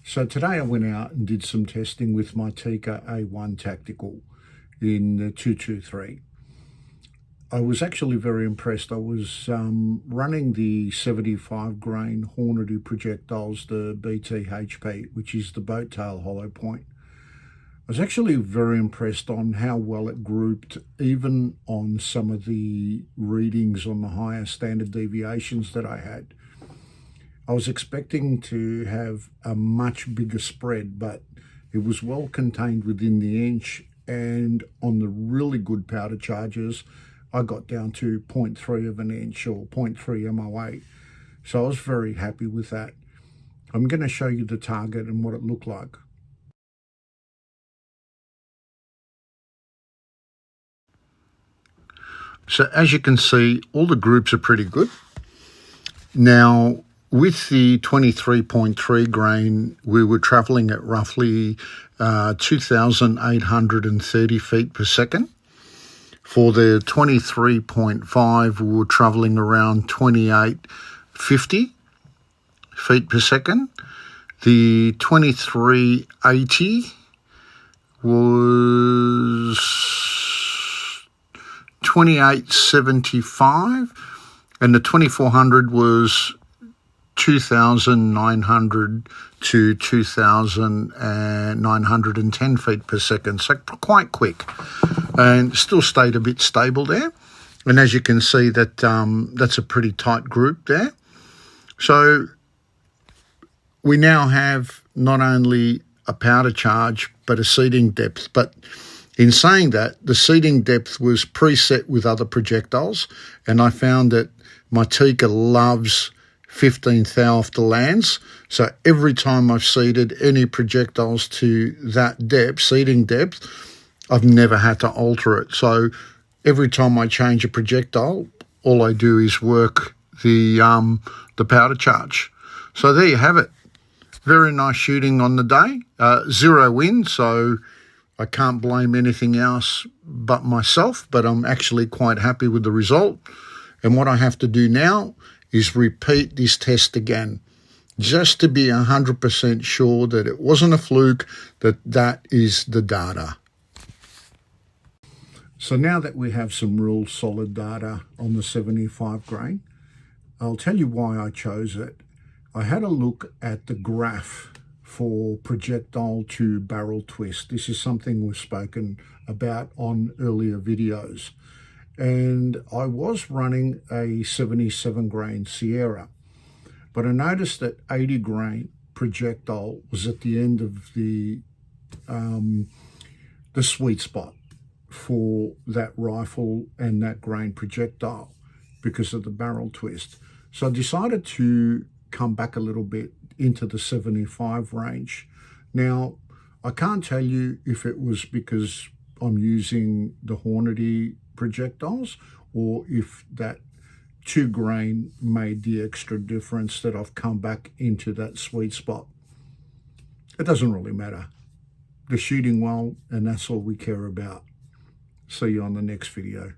So today I went out and did some testing with my Tikka A1 Tactical in the 223. I was actually very impressed. I was running the 75 grain Hornsby projectiles, the BTHP, which is the boat tail hollow point. I was actually very impressed on how well it grouped, even on some of the readings on the higher standard deviations that I had. I was expecting to have a much bigger spread, but it was well contained within the inch, and on the really good powder charges, I got down to 0.3 of an inch or 0.3 MOA. So I was very happy with that. I'm going to show you the target and what it looked like. So as you can see, all the groups are pretty good. Now, with the 23.3 grain, we were travelling at roughly 2,830 feet per second. For the 23.5, we were travelling around 2,850 feet per second. The 2380 was 2,875, and the 2400 was 2,900 to 2,910 feet per second, so quite quick, and still stayed a bit stable there. And as you can see, that that's a pretty tight group there. So we now have not only a powder charge but a seeding depth. But in saying that, the seeding depth was preset with other projectiles, and I found that my Tikka loves 15th thou off the lands. So every time I've seeded any projectiles to that depth, seeding depth, I've never had to alter it. So every time I change a projectile, all I do is work the powder charge. So there you have it. Very nice shooting on the day. 0 win, so I can't blame anything else but myself, but I'm actually quite happy with the result. And what I have to do now is repeat this test again, just to be 100% sure that it wasn't a fluke, that is the data. So now that we have some real solid data on the 75 grain, I'll tell you why I chose it. I had a look at the graph for projectile to barrel twist. This is something we've spoken about on earlier videos. And I was running a 77 grain Sierra, but I noticed that 80 grain projectile was at the end of the sweet spot for that rifle and that grain projectile because of the barrel twist. So I decided to come back a little bit into the 75 range. Now, I can't tell you if it was because I'm using the Hornsby projectiles or if that 2 grain made the extra difference that I've come back into that sweet spot. It doesn't really matter. They're shooting well, and that's all we care about. See you on the next video.